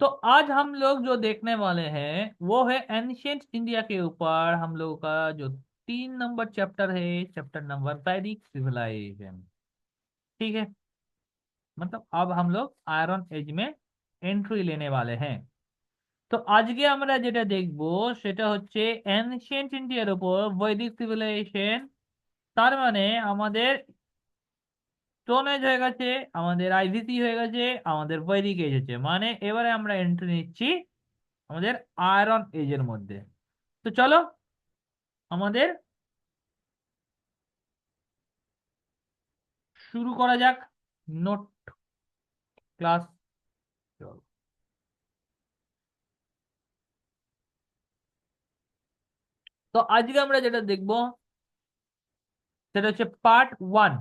तो आज हम लोग जो देखने वाले हैं वो है एंशियंट इंडिया के ऊपर। हम लोगों का जो 3 नंबर चैप्टर है, चैप्टर नंबर वैदिक सिविलाइजेशन। ठीक है, मतलब अब हम लोग आयरन एज में एंट्री लेने वाले हैं। তো আজকে আমরা যেটা দেখবো সেটা হচ্ছে এনশিয়েন্ট ইন্ডিয়ার উপর বৈদিক সিভিলাইজেশন। তার মানে আমাদের স্টোন এজ হয়ে গেছে, আমাদের আইভিসি হয়ে গেছে, আমাদের বৈদিক এজ হচ্ছে, মানে এবারে আমরা এন্ট্রি নিচ্ছি আমাদের আয়রন এজের মধ্যে। তো চলো আমাদের শুরু করা যাক। Note class. তো আজকে আমরা যেটা দেখবো সেটা হচ্ছে পার্ট 1।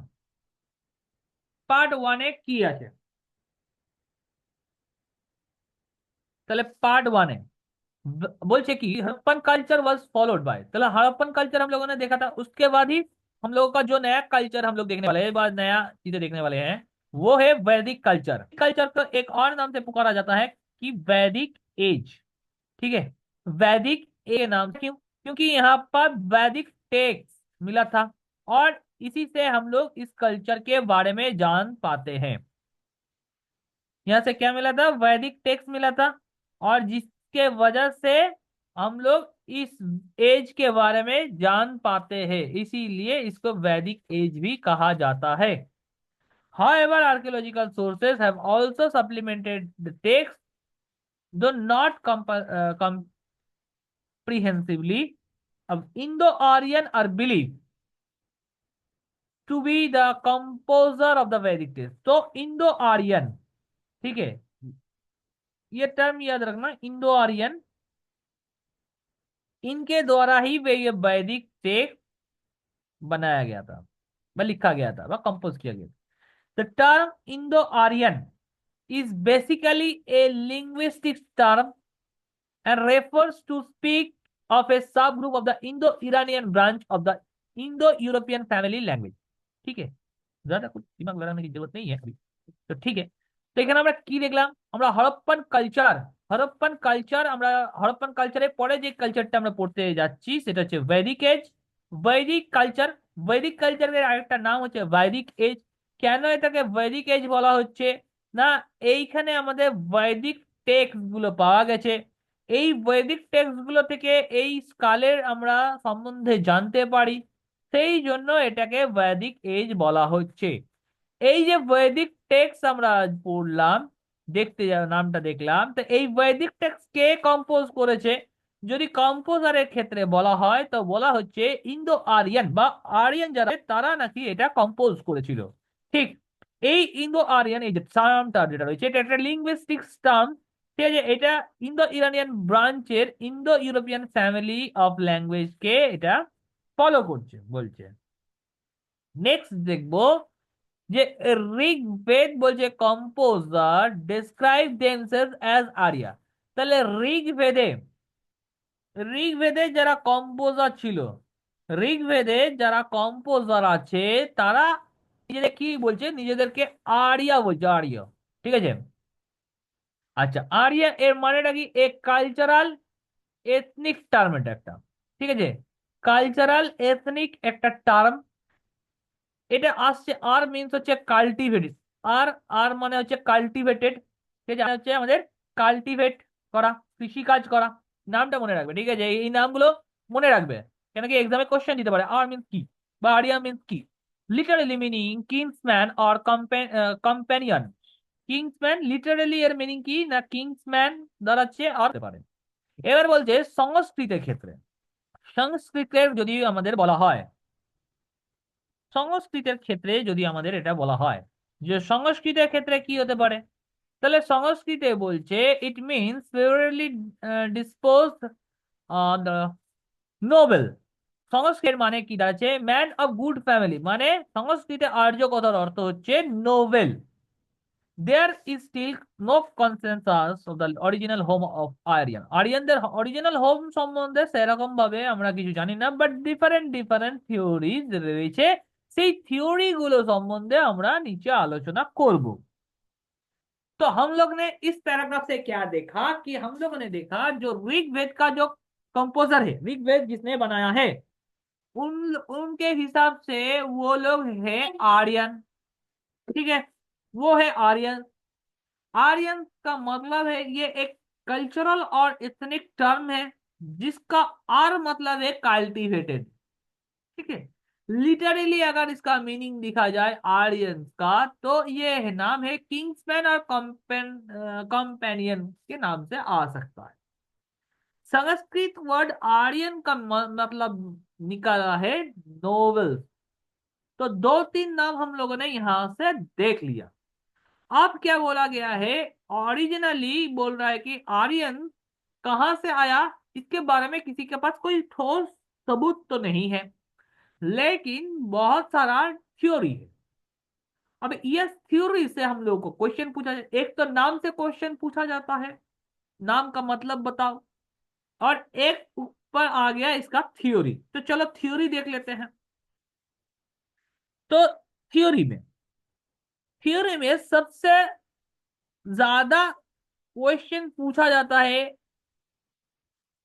পার্ট 1-এ কি আছে? তাহলে পার্ট 1-এ बोलचे कि Harappan culture was followed by, चलो हड़प्पन कल्चर हम लोगों ने देखा था, उसके बाद ही हम लोगों का जो नया कल्चर हम लोग देखने वाले हैं, बाद नया चीजें देखने वाले हैं, वो है वैदिक कल्चर। कल्चर को एक और नाम से पुकारा जाता है कि वैदिक एज। ठीक है, वैदिक ए नाम क्यों? क्योंकि यहाँ पर वैदिक टेक्स्ट मिला था और इसी से हम लोग इस कल्चर के बारे में जान पाते हैं। यहाँ से क्या मिला था? वैदिक टेक्स्ट मिला था, और जिसके वजह से हम लोग इस एज के बारे में जान पाते हैं, इसीलिए इसको वैदिक एज भी कहा जाता है। However, archaeological sources have also supplemented the text, though not comprehensively. अब Indo-Aryan are believed to be the composer of the Vedic text। तो इंडो आर्यन, ठीक है, ये टर्म याद रखना, इंडो आर्यन, इनके द्वारा ही वे ये वैदिक टेक्स्ट बनाया गया था, वह लिखा गया था, वह कंपोज किया गया था। The term Indo Aryan is basically a linguistic term and refers to speak of a subgroup of the Indo-Iranian branch of the Indo-European family language। ठीक है, ज्यादा कुछ दिमाग लगाने की जरूरत नहीं है अभी। তো ঠিক আছে, তো এখানে আমরা কি দেখলাম? আমরা হরপ্পান কালচার, হরপ্পান কালচারের পরে যে কালচারটা আমরা পড়তে যাচ্ছি সেটা হচ্ছে বৈদিক এজ। বৈদিক কালচার, বৈদিক কালচারের আরেকটা নাম হচ্ছে বৈদিক এজ। কেন এটাকে বৈদিক এজ বলা হচ্ছে? না, এইখানে আমাদের বৈদিক টেক্সট গুলো পাওয়া গেছে। এই বৈদিক টেক্সট গুলো থেকে এই কালের আমরা সম্বন্ধে জানতে পারি, সেই জন্য এটাকে বৈদিক এজ বলা হচ্ছে। এই যে বৈদিক টেক্সট আমরা পড়লাম, দেখতে নামটা দেখলাম, তো এই বৈদিক টেক্সট কে কম্পোজ করেছে? যদি কম্পোজারের ক্ষেত্রে বলা হয় তো বলা হচ্ছে ইন্দো আরিয়ান বা আরিয়ান যারা তারা নাকি এটা কম্পোজ করেছিল। ঠিক, এই ইন্দো আরিয়ান এই যে টার্মটা যেটা রয়েছে, এটা একটা লিঙ্গুইস্টিক টার্ম। ঠিক আছে, এটা ইন্দো ইরানিয়ান ব্রাঞ্চের Indo European family of language কে এটা ফলো করছে বলছে। নেক্সট দেখবো যে ঋগ্বেদ বলছে composer describe themselves as Arya. তাহলে ঋগ্বেদে যারা কম্পোজার ছিল, ঋগ্বেদে যারা কম্পোজার আছে তারা নিজেদের কি বলছে? নিজেদেরকে আরিয়া বলছে, আরিয়। ঠিক আছে, আচ্ছা, আরিয়া এর মানেটা কি? এ কালচারাল এথনিক টার্ম, এটা একটা, ঠিক আছে, কালচারাল এথনিক একটা টার্ম। এটা আসছে, আর মিনস হচ্ছে কাল্টিভেটেড। আর আর মানে হচ্ছে কাল্টিভেটেড, ঠিক আছে, হচ্ছে আমাদের কাল্টিভেট করা, কৃষি কাজ করা। নামটা মনে রাখবে, ঠিক আছে, এই নামগুলো মনে রাখবে, কেন কি এক্সামে কোশ্চেন দিতে পারে। আর মিনস কি বা আরিয়া মিনস কি? Literally meaning Kingsman or companion. Kingsman literally এর মিনিং কি না? কিংসম্যান দাঁড়াচ্ছে আর হতে পারে। এবার বলছে সংস্কৃতের ক্ষেত্রে, সংস্কৃতের যদি আমাদের বলা হয়, সংস্কৃতের ক্ষেত্রে যদি আমাদের এটা বলা হয় যে সংস্কৃতের ক্ষেত্রে কি হতে পারে, তাহলে সংস্কৃতে বলছে it means ফেভারেবলি dispose the Nobel. সংস্কৃতের মানে কি দাঁড়াচ্ছে? ম্যান অফ গুড ফ্যামিলি, মানে সংস্কৃতে আর্য কথার অর্থ হচ্ছে noble. There is still no consensus of the original home of Aryan. আরিয়ানদের অরিজিনাল হোম সম্বন্ধে সেরকম ভাবে আমরা কিছু জানি না, বাট ডিফারেন্ট ডিফারেন্ট থিওরিজ রয়েছে, সেই থিওরি গুলো সম্বন্ধে আমরা নিচে আলোচনা করব। तो हम लोग ने इस पैराग्राफ से क्या देखा कि हम लोगों ने देखा जो ऋग्वेद का जो कंपोजर है, ऋग्वेद जिसने बनाया है, उन उनके हिसाब से वो लोग है आर्यन। ठीक है, वो है आर्यन। आर्यन का मतलब है ये एक कल्चरल और एथनिक टर्म है जिसका आर मतलब है कल्टिवेटेड। ठीक है, लिटरली अगर इसका मीनिंग दिखा जाए आर्यन का तो ये है नाम है किंग्समैन और कंपेनियन के नाम से आ सकता है। संस्कृत वर्ड आर्यन का मतलब निकाला है नोवेल। तो दो तीन नाम हम लोगों ने यहां से देख लिया। अब क्या बोला गया है, ओरिजिनली बोल रहा है कि आर्यन कहां से आया, इसके बारे में किसी के पास कोई ठोस सबूत तो नहीं है, लेकिन बहुत सारा थ्योरी है। अब ये थ्योरी से हम लोगों को क्वेश्चन पूछा जाए, एक तो नाम से क्वेश्चन पूछा जाता है, नाम का मतलब बताओ, और एक ऊपर आ गया इसका थ्योरी। तो चलो थ्योरी देख लेते हैं। तो थ्योरी में थ्योरी में सबसे ज्यादा क्वेश्चन पूछा जाता है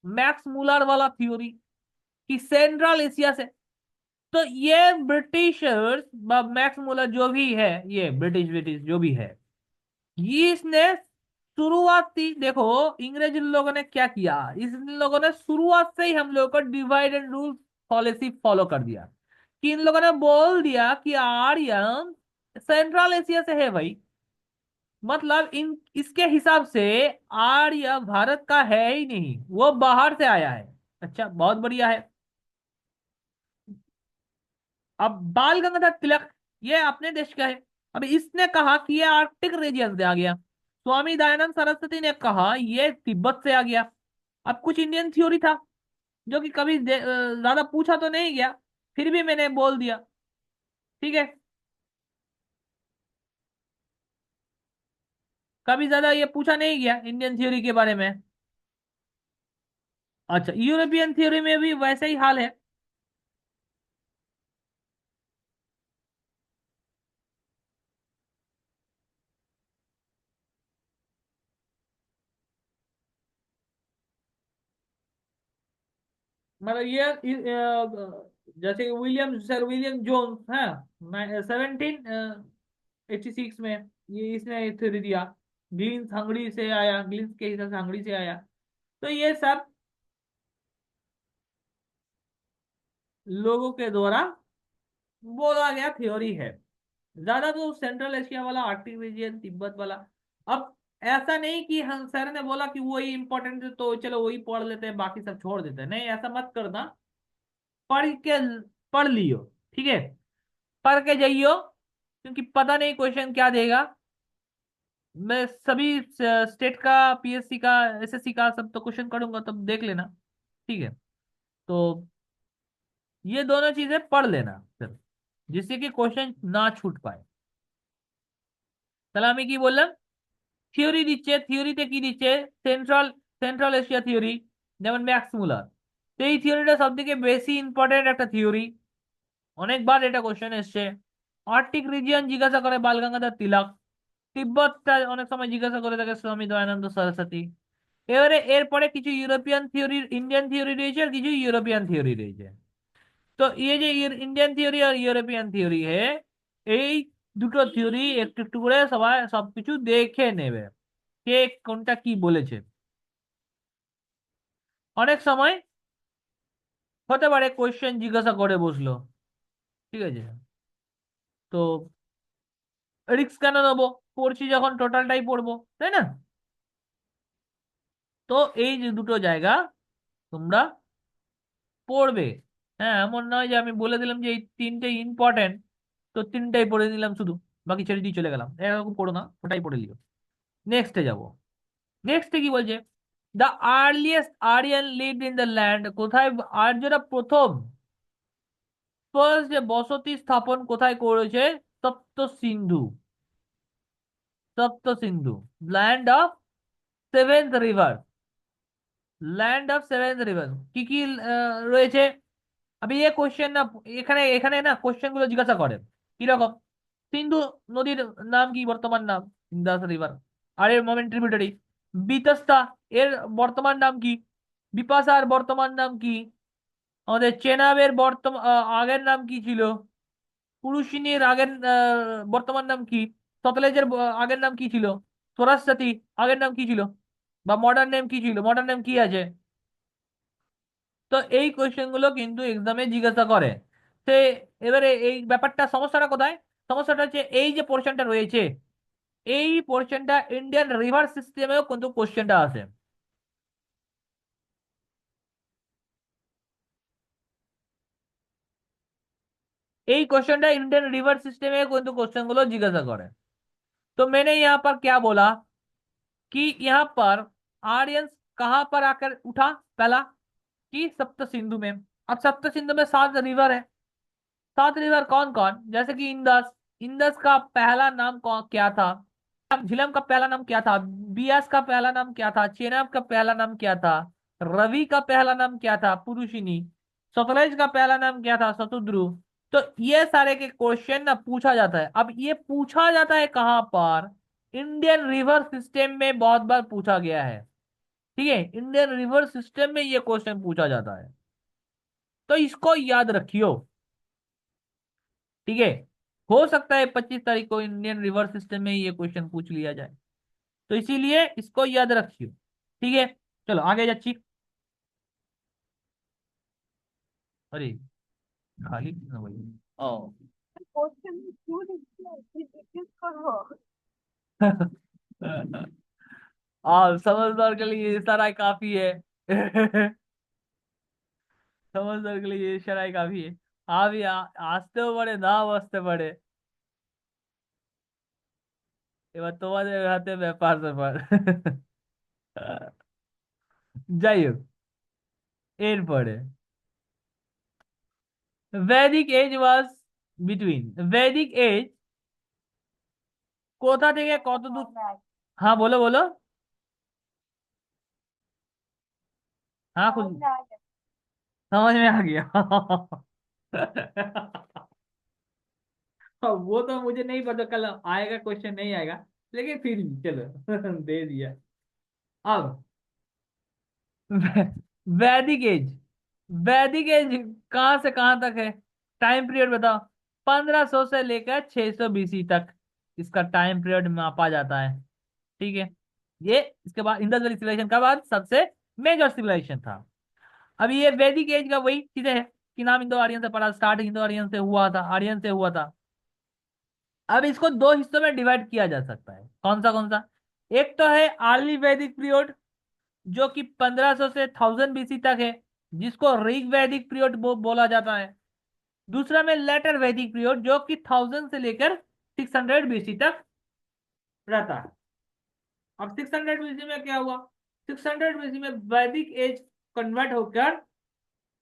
मैक्स मूलर वाला थ्योरी कि सेंट्रल एशिया से। तो ये ब्रिटिशर्स, मैक्स मूलर जो भी है, ये ब्रिटिश ब्रिटिश जो भी है, ये इसने शुरुआती देखो, अंग्रेज लोगों ने क्या किया, इस लोगों ने शुरुआत से ही हम लोगों को divide and rule policy follow कर दिया कि इन लोगों ने बोल दिया कि आर्यन सेंट्रल एशिया से है भाई। मतलब इन इसके हिसाब से आर्य भारत का है ही नहीं, वो बाहर से आया है। अच्छा, बहुत बढ़िया है। अब बाल गंगाधर तिलक, ये अपने देश का है। अब इसने कहा कि ये आर्कटिक रीजन से आ गया। स्वामी दयानंद सरस्वती ने कहा ये तिब्बत से आ गया। अब कुछ इंडियन थ्योरी था जो कि कभी ज्यादा पूछा तो नहीं गया, फिर भी मैंने बोल दिया। ठीक है, कभी ज्यादा ये पूछा नहीं गया इंडियन थ्योरी के बारे में। अच्छा, यूरोपियन थ्योरी में भी वैसे ही हाल है। मतलब ये जैसे सर विलियम जोन्स है, 1786 में ये इसने थ्योरी दिया। ग्लिन्स हंगरी से आया, ग्लिन्स के हिसाब से हंगरी से आया। तो ये सब लोगों के द्वारा बोला गया थ्योरी है। ज्यादा तो सेंट्रल एशिया वाला, आर्कटिक रीजन, तिब्बत वाला। अब ऐसा नहीं कि हम सर ने बोला कि वही इंपॉर्टेंट है तो चलो वही पढ़ लेते हैं बाकी सब छोड़ देते हैं, नहीं ऐसा मत करना। पढ़ के पढ़ लियो, ठीक है, पढ़ के जाइयो, क्योंकि पता नहीं क्वेश्चन क्या देगा। मैं सभी स्टेट का, पीएससी का, एसएससी का सब तो क्वेश्चन करूंगा, तब देख लेना। ठीक है, तो ये दोनों चीजें पढ़ लेना फिर, जिससे कि क्वेश्चन ना छूट पाए। তাহলে আমি কি বললাম, থিওরি দিচ্ছে, থিওরিতে কি দিচ্ছে, সেন্ট্রাল সেন্ট্রাল এশিয়া থিওরি, যেমন ম্যাক্স মুলার। তো এই থিওরিটা সব থেকে বেশি ইম্পর্টেন্ট একটা থিওরি, অনেকবার এটা কোশ্চেন এসছে। আর্কটিক রিজিয়ন জিজ্ঞাসা করে বাল গঙ্গাধর তিলক, তিব্বতটা অনেক সময় জিজ্ঞাসা করে থাকে স্বামী দয়ানন্দ সরস্বতী। এবারে এরপরে কিছু ইউরোপিয়ান থিওরি, ইন্ডিয়ান থিওরি রয়েছে, আর কিছু ইউরোপিয়ান থিওরি রয়েছে। তো এই যে ইন্ডিয়ান থিওরি আর ইউরোপিয়ান থিওরি এই দুটো থিওরি একটু একটু করে সবাই সবকিছু দেখে নেবে, কে কোনটা কি বলেছে। অনেক সময় হতে পারে কোশ্চেন জিজ্ঞাসা করে বসলো, ঠিক আছে, তো রিস্ক কেন নেবো, পড়ছি যখন টোটালটাই পড়বো, তাই না? তো এই যে দুটো জায়গা তোমরা পড়বে। হ্যাঁ, এমন নয় যে আমি বলে দিলাম যে এই তিনটে ইম্পর্টেন্ট, তো তিনটাই পড়ে নিলাম শুধু, বাকি ছেড়ে দিয়ে চলে গেলাম, এরকম পড়ো না, ওটাই পড়ে লিও। নেক্সটে যাব। নেক্সটে কি বলছে, the earliest Aryan lived in the land, কোথায় আর্যরা প্রথম ফার্স্ট যে বসতি স্থাপন কোথায় করেছে, Sapta Sindhu. Sapta Sindhu, land of seventh river. Land of seventh river কি কি রয়েছে। আমি ये কোশ্চেন না, এখানে এখানে না কোশ্চেন গুলো জিজ্ঞাসা করে কিরকম। সিন্ধু নদীর নাম কি, বর্তমান নাম ইন্দাস রিভার। আর এর মোমেন্ট ট্রিবিউটারি। বিতস্তা এর বর্তমান নাম কি? বিপাশার বর্তমান নাম কি? আমাদের চেনাবের বর্তমান আগের নাম কি ছিল? পুরুষিনীর আগের বর্তমান নাম কি? সতলেজের আগের নাম কি ছিল? সরস্বতী আগের নাম কি ছিল? বা মডার্ন নেম কি ছিল? মডার্ন নেম কি আছে? তো এই কোয়েশ্চেন গুলো কিন্তু এক্সামে জিজ্ঞাসা করে। সে এবারে এই ব্যাপারটা, সমস্যাটা কোথায়? সমস্যাটা হচ্ছে এই যে পোর্শনটা রয়েছে, এই পোর্শনটা ইন্ডিয়ান রিভার সিস্টেমেও কিন্তু কোশ্চেনটা আসে। এই क्वेश्चनটা इंडियन रिवर सिस्टम में कोई तो क्वेश्चन गुलो जिज्ञासा करे। तो मैंने यहाँ पर क्या बोला कि यहाँ पर आर्यंस कहाँ पर आकर उठा? पहला कि सप्त सिंधु में। अब सप्त सिंधु में 7 रिवर है। 7 रिवर कौन कौन? जैसे कि इंदस। इंदस का पहला नाम कौन क्या था? झिलम का पहला नाम क्या था? बियास का पहला नाम क्या था? चेनाब का पहला नाम क्या था? रवि का पहला नाम क्या था? पुरुषिनी। सतलज का पहला नाम क्या था? शतुद्रु। तो ये सारे के क्वेश्चन ना पूछा जाता है। अब ये पूछा जाता है कहाँ पर? इंडियन रिवर सिस्टम में बहुत बार पूछा गया है। ठीक है, इंडियन रिवर सिस्टम में ये क्वेश्चन पूछा जाता है। तो इसको याद रखियो। ठीक है, हो सकता है 25 तारीख को इंडियन रिवर सिस्टम में ये क्वेश्चन पूछ लिया जाए, तो इसीलिए इसको याद रखियो। ठीक है, चलो आगे जाची। अरे खाली क्यों भाई? ओ কোশ্চেন কিউ লিখছো জিজ্ঞেস করবো? आप समझदार के लिए इशारा काफी है। समझदार के लिए इशारा काफी है। आप भी আসতেও পারে নাও আসতে পারে। এবার তোমাদের হাতে ব্যাপার ব্যাপার। যাই হোক, এরপরে वैदिक एज वाज बिटवीन। वैदिक एज কোথা থেকে কত দূর? हाँ बोलो बोलो। हाँ खुद समझ में आ गया। वो तो मुझे नहीं पता कल आएगा क्वेश्चन नहीं आएगा, लेकिन फिर भी चलो दे दिया। अब वैदिक एज। वैदिक एज कहाँ से कहाँ तक है? टाइम पीरियड बताओ। 1500 से लेकर 600 बीसी तक इसका टाइम पीरियड मापा जाता है। ठीक है, ये इसके बाद इंडस वैली सिविलाइजेशन का बाद सबसे मेजर सिविलाइजेशन था। अब ये वैदिक एज का वही चीजें है कि नाम इंडो आर्यन से पड़ा, स्टार्ट इंडो आर्यन से हुआ था, आर्यन से हुआ था। अब इसको दो हिस्सों में डिवाइड किया जा सकता है। कौन सा कौन सा? एक तो है अर्ली वैदिक पीरियड, जो कि 1500 से 1000 बीसी तक है, जिसको ऋग वैदिक पीरियड बोला जाता है। दूसरा में लेटर वैदिक पीरियड, जो कि 1000 से लेकर 600 बीसी तक रहता है। अब 600 बीसी में क्या हुआ? 600 बीसी में वैदिक एज कन्वर्ट होकर,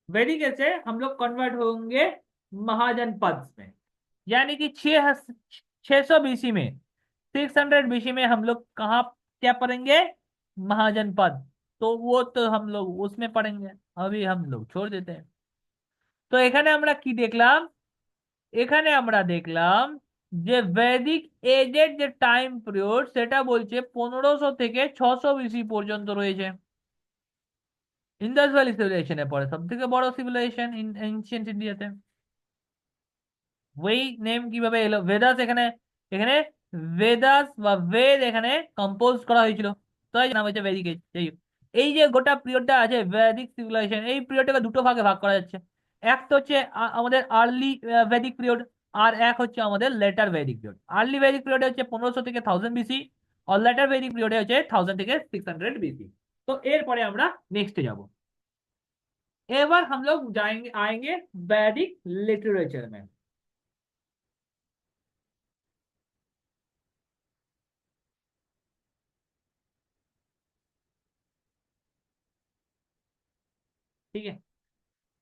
वैदिक एज से हम लोग कन्वर्ट होंगे महाजनपद में। यानी कि 600 बीसी में, 600 बीसी में हम लोग कहाँ क्या पढ़ेंगे? महाजनपद। तो वो तो हम लोग उसमें पढ़ेंगे, अभी हम लोग छोड़ देते हैं। তো এখানে আমরা কি দেখলাম? এখানে আমরা দেখলাম যে বৈদিক এজের যে টাইম পিরিয়ড সেটা বলছে 1500 থেকে 600 বিসি পর্যন্ত রয়েছে। ইন্দাস ভ্যালি সিভিলাইজেশনের পরে সব থেকে বড় সিভিলাইজেশন এনশিয়েন্ট ইন্ডিয়াতে। ওই নেম কিভাবে এলো? ভেদাস এখানে, এখানে ভেদাস বা বেদ এখানে কম্পোজ করা হয়েছিল, তাই নাম হচ্ছে বৈদিক এজ। যাই হোক, এই যে গোটা পিরিয়ডটা আছে বৈদিক সিভিলাইজেশন, এই পিরিয়ডটাকে দুটো ভাগে ভাগ করা যাচ্ছে। এক তো হচ্ছে আমাদের আর্লি বৈদিক পিরিয়ড, আর এক হচ্ছে আমাদের লেটার বৈদিক পিরিয়ড। আর্লি বৈদিক পিরিয়ড হচ্ছে 1500 থেকে 1000 বিসি, আর লেটার বৈদিক পিরিয়ড হচ্ছে 1000 থেকে 600 বিসি। তো এরপরে আমরা নেক্সটে যাব। এবার हम लोग जाएंगे आएंगे वैदिक लिटरेचर में। ठीक है,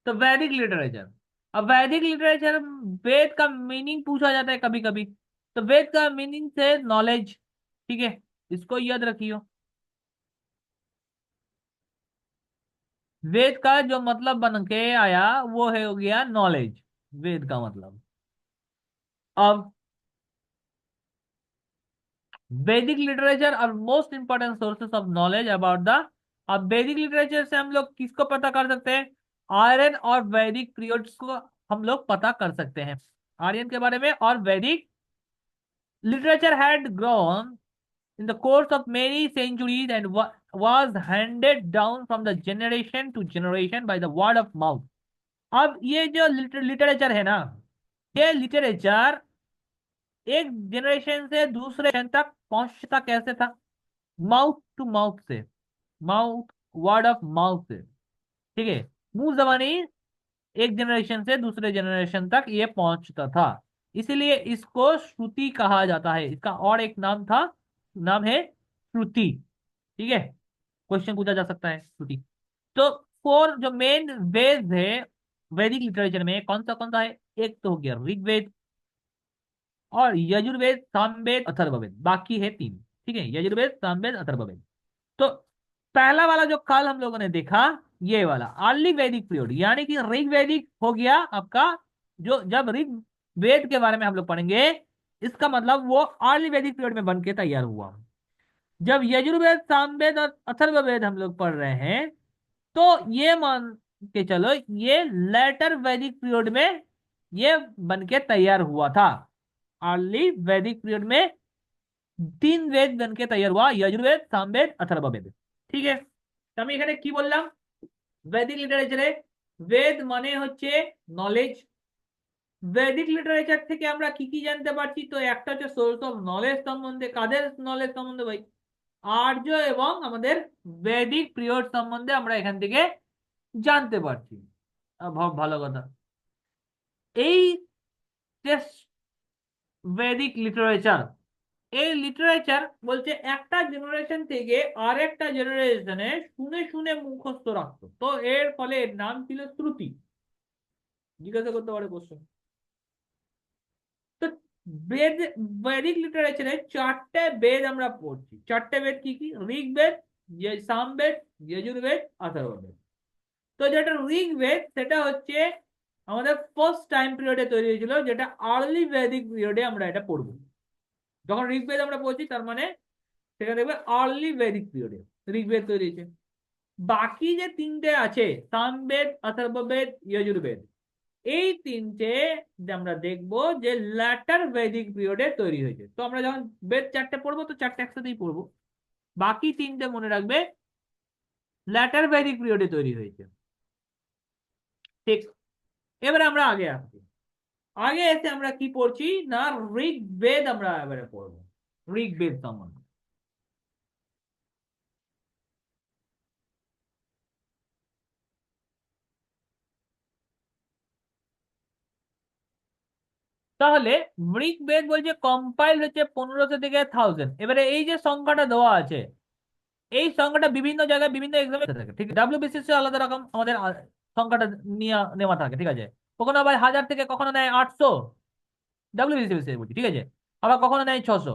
तो वैदिक लिटरेचर। अब वैदिक लिटरेचर, वेद का मीनिंग पूछा जाता है कभी कभी। तो वेद का मीनिंग से नॉलेज। ठीक है, इसको याद रखियो। वेद का जो मतलब बन के आया वो है हो गया नॉलेज, वेद का मतलब। अब वैदिक लिटरेचर और most important sources of knowledge about the. अब वैदिक लिटरेचर से हम लोग किसको पता कर सकते हैं? आर्यन और वैदिक पीरियड्स को हम लोग पता कर सकते हैं, आर्यन के बारे में। और वैदिक literature had grown in the course of many centuries and was handed down from the generation to generation by the word of mouth। अब ये जो लिटरेचर है ना, ये लिटरेचर एक जनरेशन से दूसरे जनरेशन तक पहुंचता कैसे था? माउथ टू माउथ से, माउथ, वर्ड ऑफ माउथ से। ठीक है, मुंह जबानी एक जनरेशन से दूसरे जनरेशन तक ये पहुंचता था, इसीलिए इसको श्रुति कहा जाता है। इसका और एक नाम था, नाम है श्रुति। ठीक है, क्वेश्चन पूछा जा सकता है श्रुति। तो फोर जो मेन वेद है वैदिक लिटरेचर में, कौन सा है? एक तो हो गया ऋग्वेद, और यजुर्वेद, सामवेद, अथर्ववेद, बाकी है तीन। ठीक है, यजुर्वेद, सामवेद, अथर्ववेद। तो पहला वाला जो कल हम लोगों ने देखा, ये वाला अर्ली वैदिक पीरियड, यानी कि ऋग वैदिक हो गया आपका। जो जब ऋग वेद के बारे में हम लोग पढ़ेंगे, इसका मतलब वो अर्ली वैदिक पीरियड में बन के तैयार हुआ। जब यजुर्वेद, सामवेद और अथर्ववेद हम लोग पढ़ रहे हैं, तो ये मान के चलो ये लेटर वैदिक पीरियड में ये बन के तैयार हुआ था। अर्ली वैदिक पीरियड में तीन वेद बन के तैयार हुआ, यजुर्वेद, सामवेद, अथर्ववेद। ठीक है, তো আমি এখানে কি বললাম? বৈদিক লিটারেচারে বেদ মানে হচ্ছে নলেজ। বৈদিক লিটারেচার থেকে আমরা কি কি জানতে পারছি? তো একটা হচ্ছে সোর্স অফ নলেজ সম্বন্ধে, কাদের নলেজ সম্বন্ধে ভাই? আর্য এবং আমাদের বৈদিক পিরিয়ড সম্বন্ধে আমরা এখান থেকে জানতে পারছি। ভালো কথা। এই যে বৈদিক লিটারেচার, এই লিটারেচার বলছে একটা জেনারেশন থেকে আরেকটা জেনারেশনে শুনে শুনে মুখস্থ রাখতো, তো এর ফলে এর নাম ছিল শ্রুতি। জিজ্ঞাসা করতে পারে কোশ্চেন। তো বেদ, বৈদিক লিটারেচারে চারটে বেদ আমরা পড়ছি। চারটে বেদ কি কি? ঋগ্বেদ, সামবেদ, যজুর্বেদ, অথর্ববেদ। তো যেটা ঋগ্বেদ সেটা হচ্ছে আমাদের ফার্স্ট টাইম পিরিয়ডে তৈরি হয়েছিল, যেটা আর্লি বৈদিক পিরিয়ডে আমরা এটা পড়বো। যখন ঋগ্বেদ আমরা পড়ছি তার মানে সেখানে দেখবে আর্লি বৈদিক পিরিয়ডে ঋগ্বেদ তৈরি হয়েছে। বাকি যে তিনটে আছে, সামবেদ, অথর্ববেদ, যজুর্বেদ, এই তিনটে আমরা দেখবো যে ল্যাটার বৈদিক পিরিয়ডে তৈরি হয়েছে। তো আমরা যখন বেদ চারটে পড়বো তো চারটে একসাথেই পড়বো। বাকি তিনটে মনে রাখবে ল্যাটার বৈদিক পিরিয়ডে তৈরি হয়েছে। ঠিক, এবারে আমরা আগে আসছি। আগে এসে আমরা কি পড়ছি না, ঋগ্বেদ আমরা এবারে পড়বো, ঋগ্বেদ সম্বন্ধে। তাহলে ঋগ্বেদ বলছে কম্পাইল হচ্ছে 1500 থেকে 1000। এবারে এই যে সংখ্যাটা দেওয়া আছে, এই সংখ্যাটা বিভিন্ন জায়গায় বিভিন্ন এক্সামে থাকে। ঠিক, ডাব্লিউবিসিএস আলাদা রকম আমাদের সংখ্যাটা নিয়ে নেওয়া থাকে। ঠিক আছে, কখনো আবার 1000 থেকে কখনো নেয় 800, ডাব্লিউবিসিএস বলছি। ঠিক আছে, আবার কখনো নেয় 600।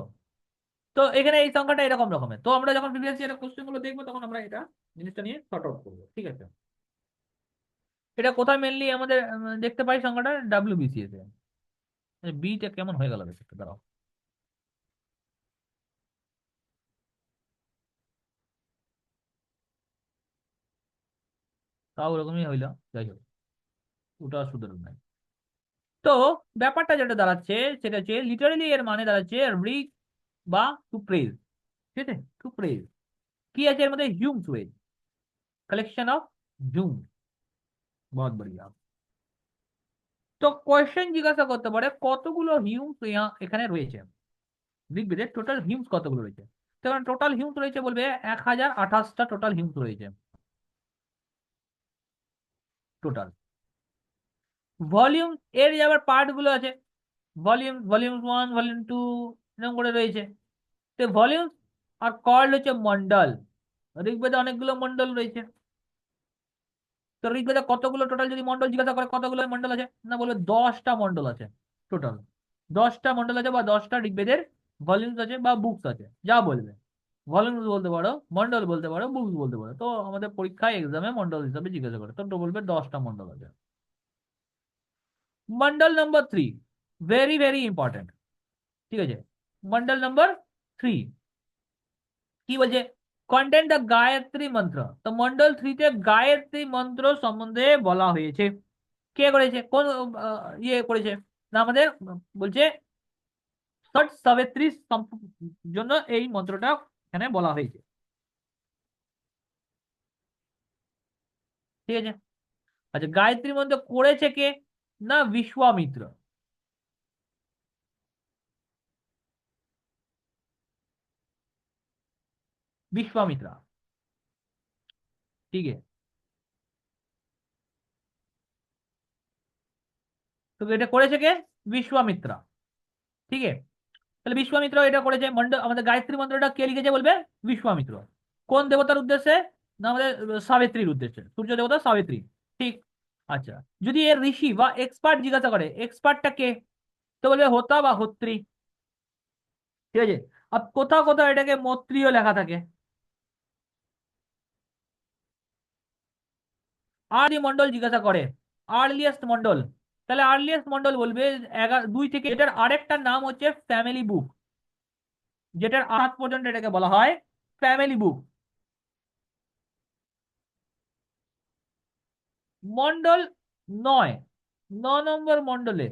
তো এখানে এই সংখ্যাটা এরকম রকমের। তো আমরা যখন প্রিভিয়াস ইয়ার কোশ্চেন গুলো দেখবো তখন আমরা এটা জিনিসটা নিয়ে শর্ট আউট করবো। ঠিক আছে, এটা কোথায় মেনলি আমাদের দেখতে পাই সংখ্যাটা? ডাব্লিউবিসিএস এ। বিটা কেমন হয়ে গেল বেশ, একটু দাঁড়াও। তাও ওরকমই হইলো, যাই হোক, ওটা সুতরাং নাই। তো ব্যাপারটা যেটা দাঁড়াচ্ছে সেটা হচ্ছে লিটারালি এর মানে দাঁড়াচ্ছে রিক বা টু প্রেজ। ঠিক আছে, টু প্রেজ কি আছে এর মধ্যে? হিউমস ওয়েজ, कलेक्शन ऑफ ह्यूम। बहुत बढ़िया। তো কোয়েশ্চেন জিজ্ঞাসা করতে পারে কতগুলো হিউমস এখানে রয়েছে, ঋগ্বেদে টোটাল হিউমস কতগুলো রয়েছে? তো টোটাল হিউমস রয়েছে বলবে 1028টা টোটাল হিউমস রয়েছে টোটাল। ভলিউম এর যে আবার পার্ট গুলো আছে, ভলিউম 1, ভলিউম 2 এরকম করে রয়েছে। তো ভলিউম আর কল্ড হচ্ছে মন্ডল। ঋগ্বেদে অনেকগুলো মন্ডল রয়েছে। তো ঋগ্বেদে কতগুলো টোটাল যদি মন্ডল জিজ্ঞাসা করে কতগুলো মন্ডল আছে, না বলবে 10টা মন্ডল আছে টোটাল। 10টা মন্ডল আছে বা 10টা ঋগ্বেদের ভলিউমস আছে বা বুকস আছে, যা বলবে। ভলিউমস বলতে পারো, মন্ডল বলতে পারো, বুকস বলতে পারো। তো আমাদের পরীক্ষায় এক্সামে মন্ডল হিসাবে জিজ্ঞাসা করে, তো বলবে 10টা মন্ডল আছে। Mondal number 3 very very important. ঠিক আছে, মন্ডল নাম্বার থ্রি কি বলছে, কন্টেন্ট দ্য গায়ত্রী মন্ত্র। তো মন্ডল থ্রিতে গায়ত্রী মন্ত্র সম্বন্ধে বলা হয়েছে। কে করেছে, কোন ইয়ে করেছে, না আমাদের বলছে ষট সাবিত্রী জন্য এই মন্ত্রটা এখানে বলা হয়েছে। ঠিক আছে। আচ্ছা, গায়ত্রী মন্ত্র করেছে কে, না বিশ্বামিত্র। বিশ্বাमित्रा। ठीक है। তো এটা করেছে কে, বিশ্বামিত্রা। ঠিক আছে। তাহলে বিশ্বামিত্র এটা করেছে। আমাদের গায়ত্রী মন্ত্রটা কে লিখেছে বলবে, বিশ্বামিত্র। কোন দেবতার উদ্দেশ্যে, না আমাদের সাবিত্রীর উদ্দেশ্যে, সূর্য দেবতা সাবিত্রী। ঠিক। আচ্ছা, যদি এর ঋষি বা এক্সপার্ট জিজ্ঞাসা করে, এক্সপার্টটা কে, তো বলবে হোতা বা হোত্রী। ঠিক আছে। আর কোথাও কোথাও এটাকে মৈত্রীয় লেখা থাকে। আর যদি মন্ডল জিজ্ঞাসা করে, আর্লিয়েস্ট মন্ডল, তাহলে আর্লিয়েস্ট মন্ডল বলবে 2 থেকে। এটার আরেকটা নাম হচ্ছে ফ্যামিলি বুক, যেটার আজ পর্যন্ত এটাকে বলা হয় ফ্যামিলি বুক। মন্ডল 9, 9 নম্বর মন্ডলে,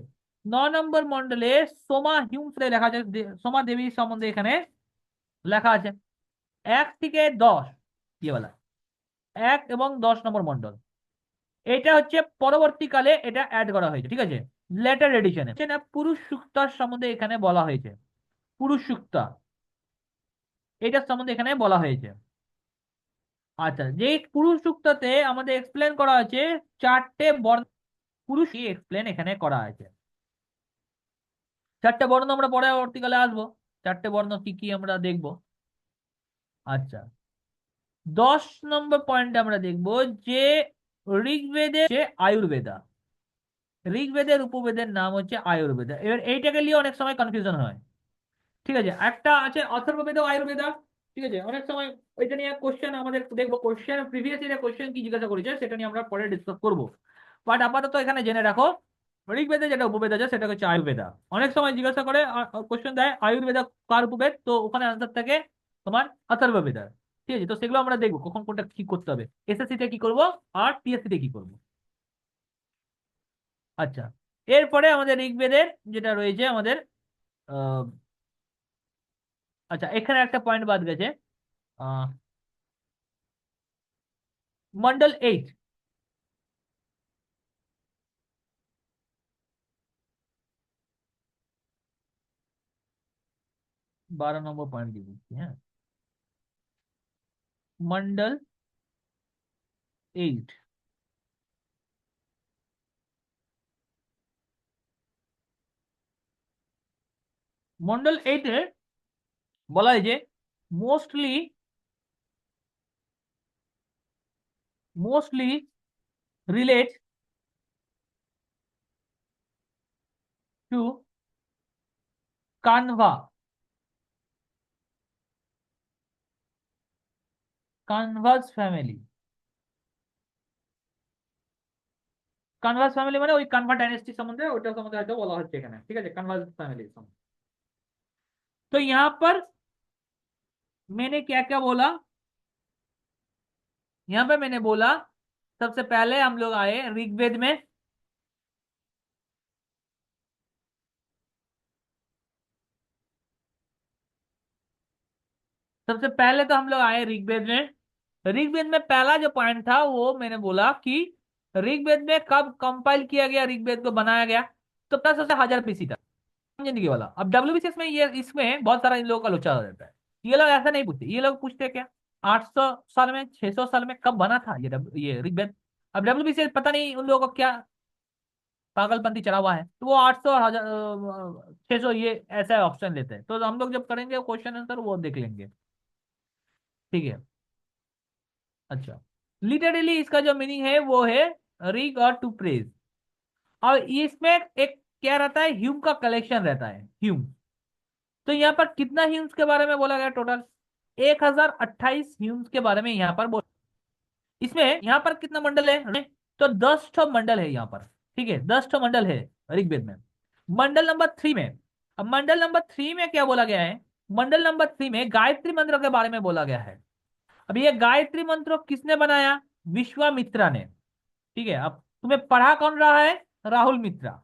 9 নম্বর মন্ডলে সোমা হিউমসে লেখা আছে, সোমা দেবী সম্বন্ধে এখানে লেখা আছে। 1 থেকে 10, কি বলা, 1 এবং 10 নম্বর মন্ডল। এটা হচ্ছে পরবর্তীকালে এটা অ্যাড করা হয়েছে। ঠিক আছে। লেটার এডিশনে না পুরুষ সুক্তার সম্বন্ধে এখানে বলা হয়েছে। পুরুষ সুক্তা এটার সম্বন্ধে এখানে বলা হয়েছে। আচ্ছা, যে পুরুষ সুক্তাতে আমাদের এক্সপ্লেন করা আছে 4টে বর্ণ। পুরুষ কি এক্সপ্লেন এখানে করা আছে। 4টে বর্ণ আমরা পরবর্তীকালে আসবো, 4টে বর্ণ কি কি আমরা দেখবো। আচ্ছা, 10 নম্বর পয়েন্টে আমরা দেখবো যে ঋগ্বেদের যে আয়ুর্বেদা, ঋগ্বেদের উপবেদের নাম হচ্ছে আয়ুর্বেদা। এবার এইটাকে নিয়ে অনেক সময় কনফিউশন হয়। ঠিক আছে। একটা আছে অথর্ববেদ ও আয়ুর্বেদা। ঠিক আছে। অনেক সময় ওইটা নিয়ে কোশ্চেন আমাদের দেখবো, কোশ্চেন প্রিভিয়াস ইয়ারে কোশ্চেন কি জিজ্ঞাসা করেছে সেটা নিয়ে আমরা পরে ডিসকাস করবো। বাট আপাতত এখানে জেনে রাখো, ঋগ্বেদে যেটা উপবেদ আছে সেটা হচ্ছে আয়ুর্বেদা। অনেক সময় জিজ্ঞাসা করে, কোশ্চেন দেয় আয়ুর্বেদা কার উপবেদ, তো ওখানে আনসার থাকে তোমার অথর্ববেদা। ঠিক আছে। তো সেগুলো আমরা দেখবো কখন কোনটা কি করতে হবে, এসএসসি তে কি করবো আর পিএসসি তে কি করবো। আচ্ছা, এরপরে আমাদের ঋগ্বেদের যেটা রয়েছে আমাদের আহ আচ্ছা, এখানে একটা পয়েন্ট বাদ গেছে। আহ মন্ডল 8, 12 নম্বর পয়েন্ট দিয়ে দিচ্ছি। হ্যাঁ, মন্ডল 8, মন্ডল 8-এ বলা হয় যে mostly mostly relate to Kanva, Kanva's family. Kanva's family মানে ওই কানভা ডাইনেস্টি সম্বন্ধে, ওটা সম্বন্ধে হয়তো বলা হচ্ছে এখানে। ঠিক আছে, কানভাস फैमिली সম্বন্ধে। तो यहाँ पर मैंने क्या क्या बोला, यहाँ पे मैंने बोला सबसे पहले हम लोग आए ऋग्वेद में। सबसे पहले तो हम लोग आए ऋग्वेद में। ऋग्वेद में पहला जो पॉइंट था वो मैंने बोला कि ऋग्वेद में कब कंपाइल किया गया, ऋग्वेद को बनाया गया, तो 10,000 BC तक। जिंदगी वाला। अब डब्ल्यूबीसीएस में ये इसमें बहुत सारा इन लोगों का लोचा हो जाता है। ये लोग ऐसा नहीं पूछते, ये लोग पूछते क्या 800 साल में, 600 साल में कब बना था ये ऋग्वेद। अब डब्ल्यूबीसीएस पता नहीं उन लोगों को क्या पागलपंती चला हुआ है, तो वो 800 और 600 ये ऐसा ऑप्शन लेते हैं। तो हम लोग जब करेंगे क्वेश्चन आंसर वो देख लेंगे। ठीक है। अच्छा, लिटरली इसका जो मीनिंग है वो है रिग और टू प्रेज। और इसमें एक क्या रहता है, ह्यूम का कलेक्शन रहता है, ह्यूम। तो यहाँ पर कितना ह्यूम्स के बारे में बोला गया टोटल, 1028 ह्यूम्स के बारे में यहाँ पर बोल। इसमें यहाँ पर कितना मंडल है, तो 10 ठो मंडल है यहाँ पर। ठीक है, 10 ठो मंडल है ऋग्वेद में। मंडल नंबर 3 में, अब मंडल नंबर 3 में क्या बोला गया है, मंडल नंबर 3 में गायत्री मंत्र के बारे में बोला गया है। अब ये गायत्री मंत्र किसने बनाया? विश्वामित्रा ने। ठीक है, अब तुम्हें पढ़ा कौन रहा है? राहुल मित्रा।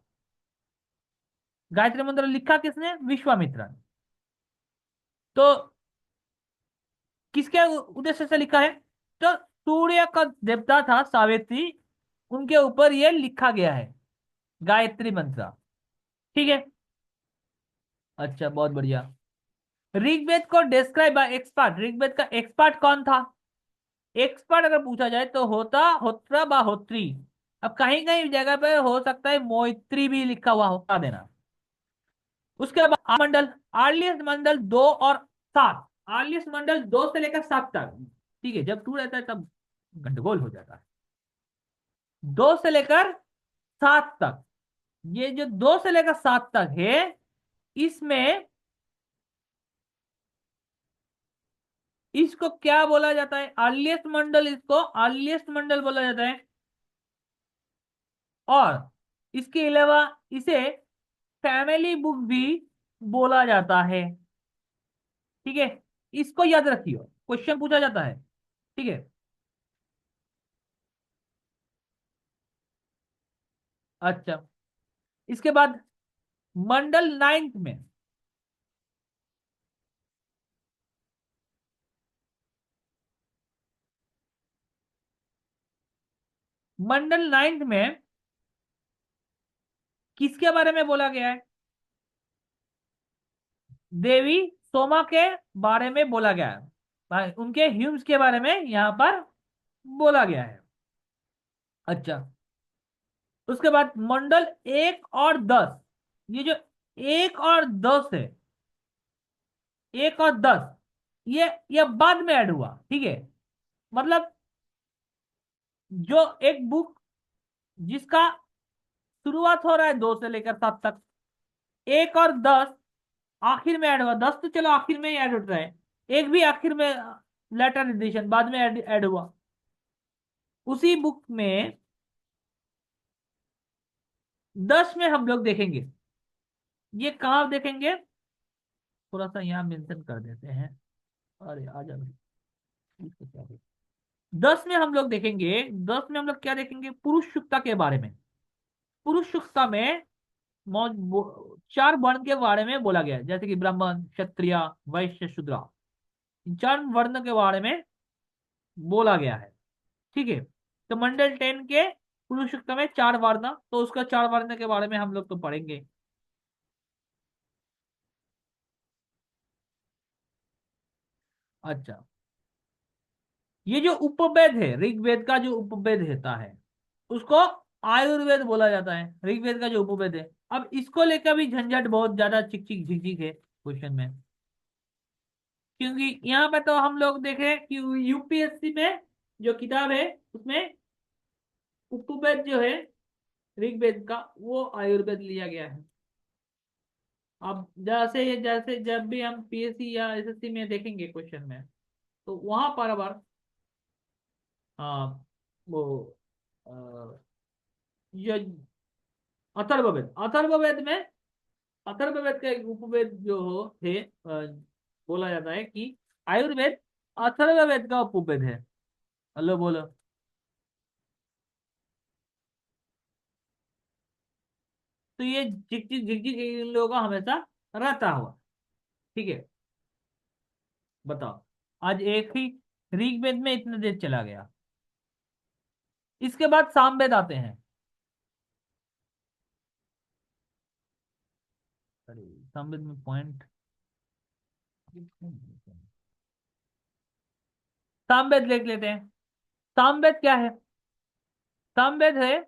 गायत्री मंत्र लिखा किसने? विश्वामित्रा ने। तो किसके उद्देश्य से लिखा है? तो सूर्य का देवता था सावित्री, उनके ऊपर ये लिखा गया है गायत्री मंत्र। ठीक है, अच्छा, बहुत बढ़िया। ऋग्वेद को डिस्क्राइब बाय एक्सपर्ट, ऋग्वेद का एक्सपर्ट कौन था? एक्सपर्ट अगर पूछा जाए तो होता होत्रा बा होत्री। अब कहीं कहीं जगह पे हो सकता है मोइत्री भी लिखा हुआ होता देना। उसके बाद मंडल, आर्लियस्ट मंडल 2 और 7। आर्लियस्ट मंडल 2 से लेकर 7 तक। ठीक है, जब 2 रहता है तब गंडगोल हो जाता है। 2 से लेकर 7 तक, ये जो 2 से लेकर 7 तक है, इसमें इसको क्या बोला जाता है? अर्लीस्ट मंडल, इसको अर्लीस्ट मंडल बोला जाता है। और इसके अलावा इसे फैमिली बुक भी बोला जाता है। ठीक है, इसको याद रखियो, क्वेश्चन पूछा जाता है। ठीक है, अच्छा, इसके बाद मंडल 9th में, मंडल 9th में किसके बारे में बोला गया है? देवी सोमा के बारे में बोला गया है। उनके ह्यूम्स के बारे में यहां पर बोला गया है। अच्छा, उसके बाद मंडल 1 और 10, ये जो 1 और 10 है, 1 और 10, ये बाद में ऐड हुआ। ठीक है, मतलब जो एक बुक जिसका शुरुआत हो रहा है 2 से लेकर 7 तक, 1 और 10 आखिर में ऐड हुआ। 10 तो चलो आखिर में ही ऐड होता है, एक भी आखिर में लेटर एडिशन बाद में ऐड हुआ। उसी बुक में 10 में हम लोग देखेंगे, ये कहाँ देखेंगे? थोड़ा सा यहाँ मेंशन कर देते हैं। अरे आ जाओ, इसको क्या बोलते हैं? 10 में हम लोग देखेंगे, 10 में हम लोग क्या देखेंगे? पुरुष सूक्ता के बारे में। पुरुष सूक्ता में 4 वर्ण के बारे में बोला गया है, जैसे कि ब्राह्मण, क्षत्रिय, वैश्य, शूद्र। इन 4 वर्ण के बारे में बोला गया है। ठीक है, तो मंडल 10 के पुरुष सूक्त में 4 वर्ण, तो उसका 4 वर्ण के बारे में हम लोग तो पढ़ेंगे। अच्छा, ये जो उपवेद है, ऋग्वेद का जो उपवेद होता है, उसको आयुर्वेद बोला जाता है। ऋग्वेद का जो उपवेद है, अब इसको लेकर भी झंझट बहुत ज्यादा, चिक चिक झिक झिक है क्वेश्चन में। क्योंकि यहाँ पे तो हम लोग देखें कि यूपीएससी में जो किताब है उसमें उपवेद जो है ऋग्वेद का, वो आयुर्वेद लिया गया है। अब जैसे जैसे जब भी हम पीएससी या एसएससी में देखेंगे क्वेश्चन में, तो वहां पर अगर वो अ, ये अथर्ववेद, अथर्ववेद में, अथर्ववेद का एक उपवेद जो हो है, बोला जाता है कि आयुर्वेद अथर्ववेद का उपवेद है। हेलो बोलो। तो ये झिकझिक झिकझिक इन लोगों का हमेशा रहता हुआ। ठीक है, बताओ, आज एक ही ऋग्वेद में इतने देर चला गया। इसके बाद सामवेद आते हैं। अरे, सामवेद में पॉइंट, सामवेद देख लेते हैं। सामवेद क्या है? सामवेद है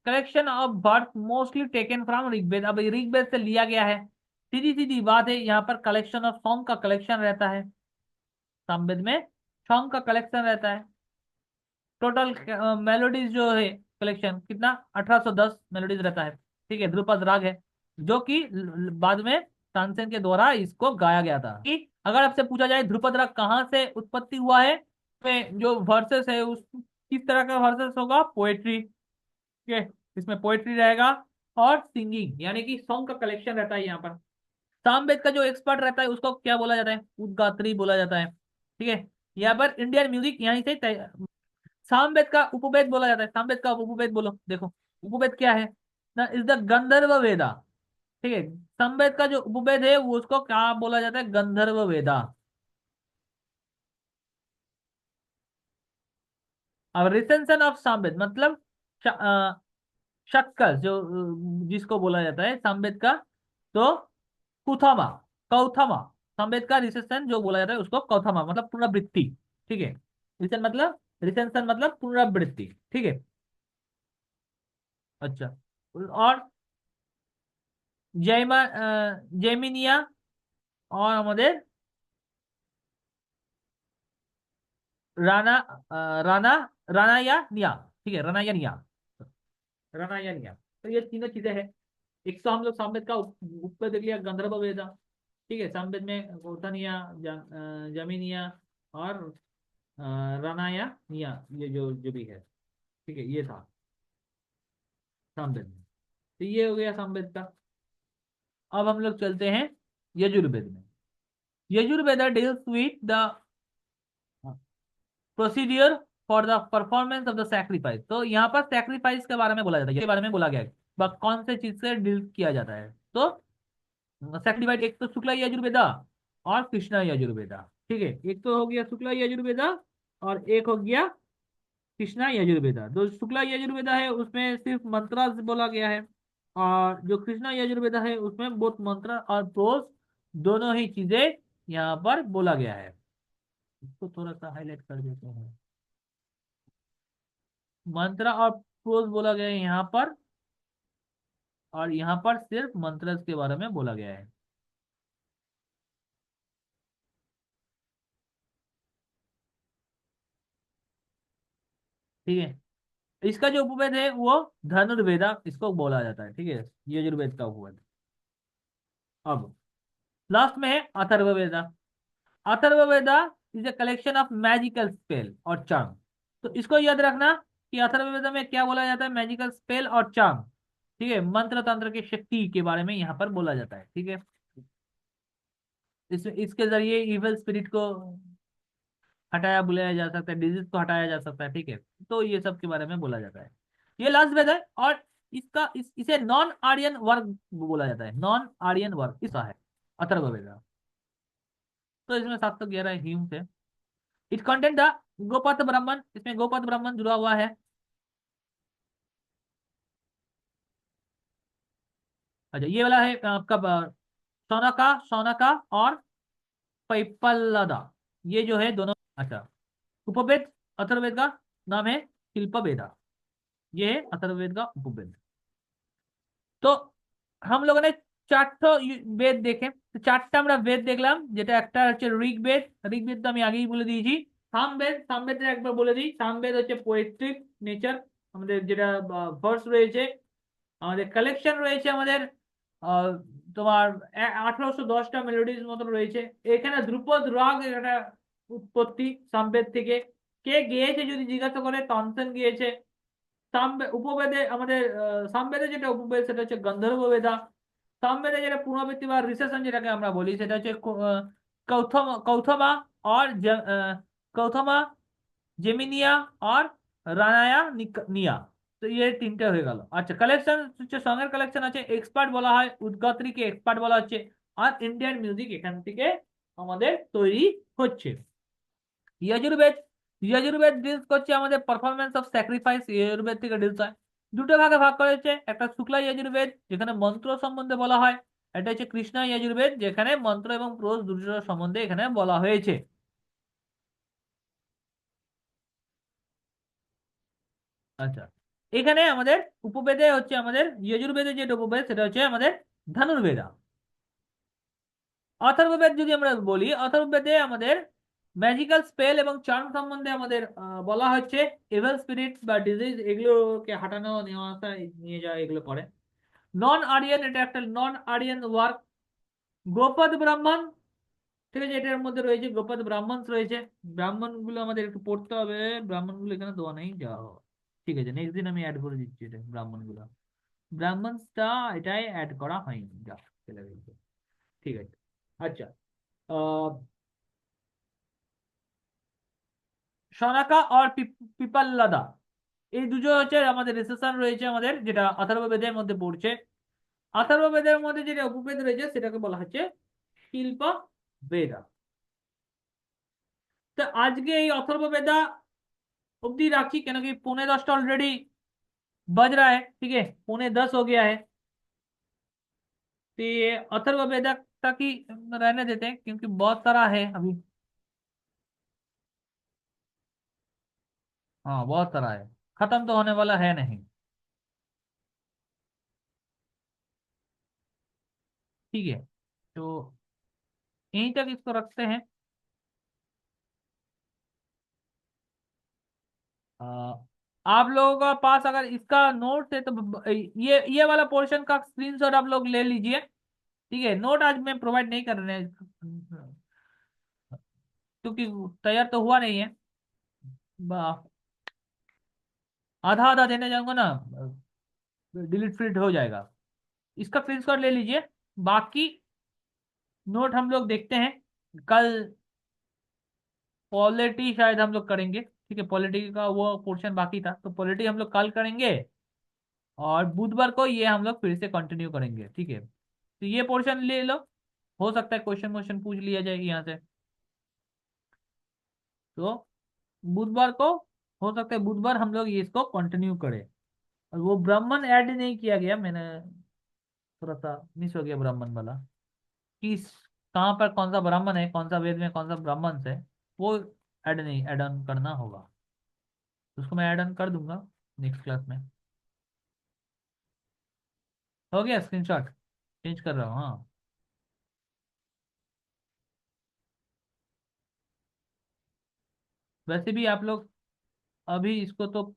collection of words mostly taken from Rigveda. अब ऋग्वेद से लिया गया है, सीधी सीधी बात है। यहाँ पर कलेक्शन ऑफ सॉन्ग का कलेक्शन रहता है। सामवेद में सॉन्ग का कलेक्शन रहता है। टोटल मेलोडीज जो है कलेक्शन कितना? 1810 मेलोडीज रहता है। ठीक है, ध्रुपद राग है, जो कि बाद में तानसेन के द्वारा इसको गाया गया था। कि अगर आपसे पूछा जाए ध्रुपद राग कहाँ से उत्पत्ति हुआ है, में जो वर्सेस है उस किस तरह का वर्सेस होगा? पोएट्री। ठीक है, इसमें पोएट्री रहेगा और सिंगिंग, यानी कि सॉन्ग का कलेक्शन रहता है यहाँ पर। सामवेद का जो एक्सपर्ट रहता है उसको क्या बोला जाता है? उद्गात्री बोला जाता है। ठीक है। यहाँ पर इंडियन म्यूजिक यहीं से सामवेद का उपवेद बोला जाता है। सामवेद का उपवेद बोलो, देखो उपवेद क्या है ना, इज द गंधर्व वेदा। ठीक है। सामवेद का जो उपवेद है वो उसको क्या बोला जाता है? गंधर्व वेदा। अब रिसेंशन ऑफ सामवेद मतलब शक्कर जो जिसको बोला जाता है सामवेद का, तो कुथमा, कौथमा। सामवेद का रिसेंशन जो बोला जाता है उसको कौथमा मतलब पुनरावृत्ति। ठीक है। रिसेंशन मतलब पुनरावृत्ति। ठीक है। अच्छा। और जैमिनिया और আমাদের राना राना रानायानिया। ठीक है, रानायानिया, रानायानिया। तो ये तीनों चीजें हैं। एक तो हम लोग सामवेद का ऊपर देख लिया, गंधर्व वेदा। ठीक है। सामवेद में कौथनिया, जमीनिया और रानायानिया, ये जो जो भी है। ठीक है, ये था सामवेद में। तो ये हो गया सामवेद का। अब हम लोग चलते हैं यजुर्वेद में। Yajurveda deals with the procedure for the performance of the sacrifice. तो यहाँ पर सैक्रिफाइस के बारे में बोला जाता है, इसके बारे में बोला गया है कौन से चीज से डील किया जाता है। तो सैक्रिफाइस एक तो शुक्ला यजुर्वेदा और कृष्णा यजुर्वेदा। ठीक है। एक तो हो गया शुक्ला यजुर्वेदा और एक हो गया कृष्णा यजुर्वेदा। जो शुक्ला यजुर्वेदा है उसमें सिर्फ मंत्र बोला गया है, और जो कृष्णा यजुर्वेदा है उसमें बोथ मंत्र और प्रोज दोनों ही चीजें यहाँ पर बोला गया है। इसको थोड़ा सा हाईलाइट कर देते हैं। मंत्र और प्रोज बोला गया है यहाँ पर, और यहाँ पर सिर्फ मंत्र के बारे में बोला गया है। ठीक है। इसका जो उपवेद है वो धनुर्वेदा इसको बोला जाता है। ठीक है, यजुर्वेद का उपवेद। अब लास्ट में है Atharvaveda. Atharvaveda is a collection of magical spell और चार्म। तो इसको याद रखना कि अथर्ववेदा में क्या बोला जाता है? मैजिकल स्पेल और चार्म। ठीक है, मंत्र तंत्र की शक्ति के बारे में यहाँ पर बोला जाता है। ठीक है। इसके जरिए इविल स्पिरिट को हटाया बुलाया जा सकता है, डिजीज को हटाया जा सकता है। ठीक है। तो ये सब के बारे में बोला जाता है। ये लास्ट वेद है, और इसे नॉन आर्यन वर्ग बोला जाता है। नॉन आर्यन वर्ग इसका है अथर्ववेद। तो इसमें 711 ह्यूम्स है। इट कंटेंट द गोपथ ब्राह्मण, इसमें गोपथ ब्राह्मण जुड़ा हुआ है। अच्छा, ये वाला है आपका सौनका, सौनका और पैपल्लदा, ये जो है दोनों। अच्छा। उपवेद अथर्ववेद का नाम है शिल्पवेदा। ये है अथर्ववेद का उपवेद। তো हम लोगों ने চারটা বেদ দেখে, তো চারটা আমরা বেদ দেখলাম, যেটা একটা হচ্ছে ঋগ্বেদ। ঋগ্বেদ তো আমি আগেই বলে দিয়েছি। সামবেদ, সামবেদের একবার বলে দিই। সামবেদ হচ্ছে পোয়েট্রিক নেচার, আমাদের যেটা ভার্স রয়েছে, আমাদের কালেকশন রয়েছে আমাদের আহ, তোমার 1810টা মেলোডিজ মতন রয়েছে। এখানে ধ্রুপদ রাগ একটা উৎপত্তি সামবেদ থেকে। কে গেয়েছে যদি জিজ্ঞাসা করে, তানসেন গিয়েছে। উপবেদে আমাদের সামবেদে যেটা উপবেদ সেটা হচ্ছে গন্ধর্ব বেদা। সামবেদে যেটা পুনরাবৃত্তি বা রিসেশন যেটাকে আমরা বলি সেটা হচ্ছে কৌথমা और কৌথমা, জেমিনিয়া और রানায়া নিয়া। তো ये তিনটে হয়ে গেল। আচ্ছা, কালেকশন হচ্ছে সঙ্গের কালেকশন আছে, এক্সপার্ট বলা হয়, উদ্গাত্রীকে এক্সপার্ট বলা হচ্ছে, আর ইন্ডিয়ান মিউজিক এখান থেকে আমাদের তৈরি হচ্ছে। यजुर्वेद, यजुर्वेद ডিলস করছে আমাদের পারফরম্যান্স অফ স্যাক্রিফাইস। यजुर्वेद থেকে ডিলস হয়। দুটো ভাগে ভাগ করা হয়েছে, একটা শুক্লা यजुर्वेद যেখানে মন্ত্র সম্বন্ধে বলা হয়, এটা হচ্ছে কৃষ্ণা यजुर्वेद যেখানে মন্ত্র এবং প্রোজ দুটো সম্বন্ধে এখানে বলা হয়েছে। আচ্ছা, এখানে আমাদের উপবেদে হচ্ছে আমাদের यजुर्वेदে যে উপবেদ সেটা হচ্ছে আমাদের ধনুর্বেদা। অথর্ববেদ যদি আমরা বলি, অথর্ববেদে আমাদের ম্যাজিক্যাল স্পেল এবং চার্ম সম্বন্ধে আমাদের বলা হচ্ছে। এভেল স্পিরিট বা ডিজিজ এগুলোকে হাঁটানো, নেওয়া আসা, নিয়ে যাওয়া এগুলো করে। নন আরিয়ান, এটা একটা নন আরিয়ান ওয়ার্ক। গোপদ ব্রাহ্মণ, ঠিক আছে, এটার মধ্যে রয়েছে গোপদ ব্রাহ্মণ রয়েছে। ব্রাহ্মণ গুলো আমাদের একটু পড়তে হবে। ব্রাহ্মণ গুলো এখানে দেওয়া নেই, যা হোক। ঠিক আছে, নেক্সট দিন আমি অ্যাড করে দিচ্ছি এটা ব্রাহ্মণ গুলো। ব্রাহ্মণটা এটাই অ্যাড করা হয়নি, যা চলে গেছে। ঠিক আছে। আচ্ছা, আহ সনাকা আর পিপাল্লাদা, এই দুটো হচ্ছে আমাদের রিসেশন রয়েছে আমাদের, যেটা অথর্ববেদের মধ্যে পড়ছে। অথর্ববেদের মধ্যে যেটা উপবেদ রয়েছে সেটাকে বলা হচ্ছে শিল্প বেদা। তো আজকে এই অথর্ববেদা অब्धि राखी, क्या कि 9:45 ऑलरेडी बज रहा है, ठीक है, 9:45 हो गया है। तो ये अथर्ववेदा तक ही रहने देते हैं, क्योंकि बहुत सारा है अभी। हाँ, बहुत सारा है, खत्म तो होने वाला है नहीं। ठीक है, तो यहीं तक इसको रखते हैं। आ, आप लोगों का पास अगर इसका नोट है तो ये वाला पोर्शन का स्क्रीनशॉट आप लोग ले लीजिए। ठीक है, नोट आज मैं प्रोवाइड नहीं कर रहे हैं, क्योंकि तैयार तो हुआ नहीं है। आधा आधा देने जाऊंगा ना, डिलीट फिट हो जाएगा। इसका स्क्रीनशॉट ले लीजिए। बाकी नोट हम लोग देखते हैं कल। पॉलिटी शायद हम लोग करेंगे, ठीक है, पॉलिटी का वो पोर्शन बाकी था, तो पॉलिटी हम लोग कल करेंगे। और बुधवार को ये हम लोग फिर से कंटिन्यू करेंगे, ठीक है। तो ये पोर्शन ले लो, हो सकता है क्वेश्चन क्वेश्चन पूछ लिया जाए यहाँ से। तो बुधवार को हो सकता है, बुधवार हम लोग ये इसको कंटिन्यू करें। और वो ब्राह्मण ऐड नहीं किया गया, मैंने थोड़ा सा मिस हो गया ब्राह्मण वाला, कि कहाँ पर कौन सा ब्राह्मण है, कौन सा वेद में कौन सा ब्राह्मण है, वो ऐड नहीं, ऐड ऑन करना होगा। उसको मैं ऐड ऑन कर दूंगा नेक्स्ट क्लास में। हो गया, स्क्रीनशॉट चेंज कर रहा हूँ, हाँ। वैसे भी आप लोग अभी इसको तो